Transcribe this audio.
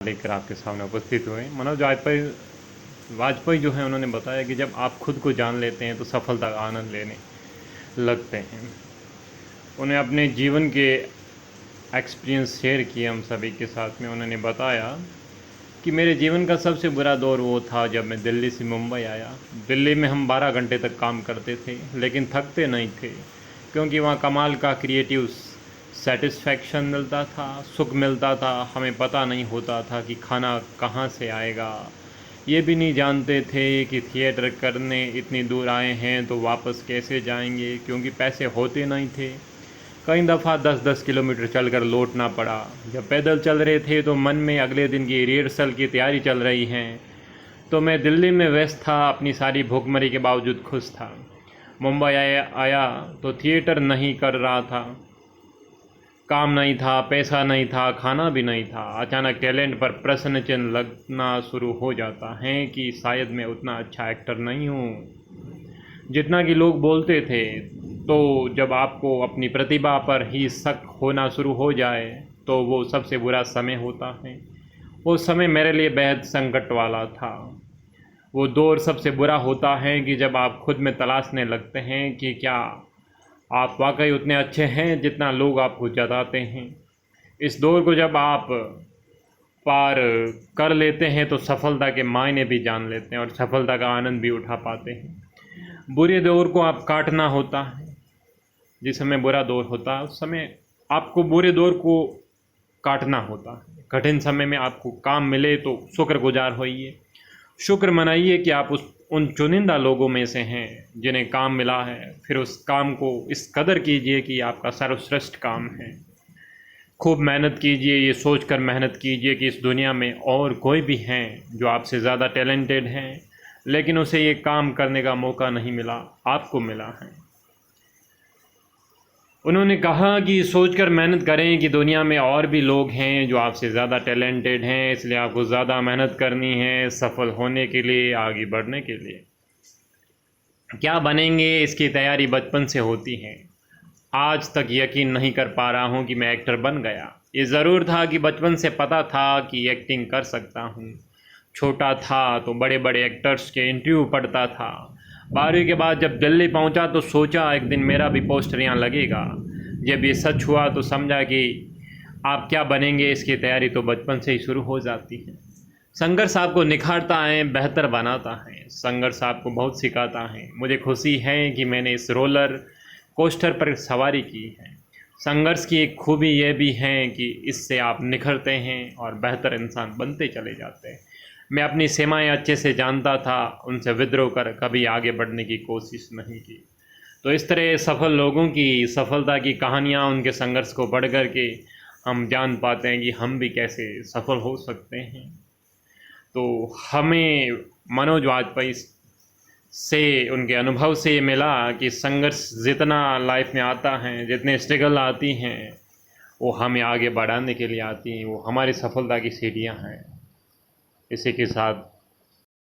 लेकर आपके सामने उपस्थित हुए। मनोज वाजपेयी जो हैं उन्होंने बताया कि जब आप खुद को जान लेते हैं तो सफलता का आनंद लेने लगते हैं। उन्हें अपने जीवन के एक्सपीरियंस शेयर किए हम सभी के साथ में। उन्होंने बताया कि मेरे जीवन का सबसे बुरा दौर वो था जब मैं दिल्ली से मुंबई आया। दिल्ली में हम 12 घंटे तक काम करते थे लेकिन थकते नहीं थे, क्योंकि वहाँ कमाल का क्रिएटिव सेटिस्फैक्शन मिलता था, सुख मिलता था। हमें पता नहीं होता था कि खाना कहाँ से आएगा, ये भी नहीं जानते थे कि थिएटर करने इतनी दूर आए हैं तो वापस कैसे जाएंगे, क्योंकि पैसे होते नहीं थे। कई दफ़ा 10-10 किलोमीटर चलकर लौटना पड़ा। जब पैदल चल रहे थे तो मन में अगले दिन की रिहर्सल की तैयारी चल रही है। तो मैं दिल्ली में व्यस्त था, अपनी सारी भूखमरी के बावजूद खुश था। मुंबई आया तो थिएटर नहीं कर रहा था, काम नहीं था, पैसा नहीं था, खाना भी नहीं था। अचानक टैलेंट पर प्रश्न चिन्ह लगना शुरू हो जाता है कि शायद मैं उतना अच्छा एक्टर नहीं हूँ जितना कि लोग बोलते थे। तो जब आपको अपनी प्रतिभा पर ही शक होना शुरू हो जाए तो वो सबसे बुरा समय होता है। वो समय मेरे लिए बेहद संकट वाला था। वो दौर सबसे बुरा होता है कि जब आप खुद में तलाशने लगते हैं कि क्या आप वाकई उतने अच्छे हैं जितना लोग आपको जताते हैं। इस दौर को जब आप पार कर लेते हैं तो सफलता के मायने भी जान लेते हैं और सफलता का आनंद भी उठा पाते हैं। बुरे दौर को आप काटना होता है। जिस समय बुरा दौर होता है उस समय आपको बुरे दौर को काटना होता है। कठिन समय में आपको काम मिले तो शुक्रगुजार होइए, शुक्र मनाइए कि आप उन चुनिंदा लोगों में से हैं जिन्हें काम मिला है। फिर उस काम को इस कदर कीजिए कि आपका सर्वश्रेष्ठ काम है। खूब मेहनत कीजिए, ये सोचकर मेहनत कीजिए कि इस दुनिया में और कोई भी हैं जो आपसे ज़्यादा टैलेंटेड हैं, लेकिन उसे ये काम करने का मौका नहीं मिला, आपको मिला है। उन्होंने कहा कि सोचकर मेहनत करें कि दुनिया में और भी लोग हैं जो आपसे ज़्यादा टैलेंटेड हैं, इसलिए आपको ज़्यादा मेहनत करनी है सफल होने के लिए, आगे बढ़ने के लिए। क्या बनेंगे इसकी तैयारी बचपन से होती है। आज तक यकीन नहीं कर पा रहा हूँ कि मैं एक्टर बन गया। ये ज़रूर था कि बचपन से पता था कि एक्टिंग कर सकता हूँ। छोटा था तो बड़े बड़े एक्टर्स के इंटरव्यू पढ़ता था। 12वीं के बाद जब दिल्ली पहुँचा तो सोचा एक दिन मेरा भी पोस्टर यहाँ लगेगा। जब ये सच हुआ तो समझा कि आप क्या बनेंगे इसकी तैयारी तो बचपन से ही शुरू हो जाती है। संघर्ष आपको निखारता है, बेहतर बनाता है। संघर्ष आपको बहुत सिखाता है। मुझे खुशी है कि मैंने इस रोलर कोस्टर पर सवारी की है। संघर्ष की एक खूबी यह भी है कि इससे आप निखरते हैं और बेहतर इंसान बनते चले जाते हैं। मैं अपनी सीमाएं अच्छे से जानता था, उनसे विद्रोह कर कभी आगे बढ़ने की कोशिश नहीं की। तो इस तरह सफल लोगों की सफलता की कहानियाँ, उनके संघर्ष को पढ़ कर के हम जान पाते हैं कि हम भी कैसे सफल हो सकते हैं। तो हमें मनोज वाजपेयी से, उनके अनुभव से ये मिला कि संघर्ष जितना लाइफ में आता है, जितने स्ट्रगल आती हैं, वो हमें आगे बढ़ाने के लिए आती हैं, वो हमारी सफलता की सीढ़ियाँ हैं। इसी के साथ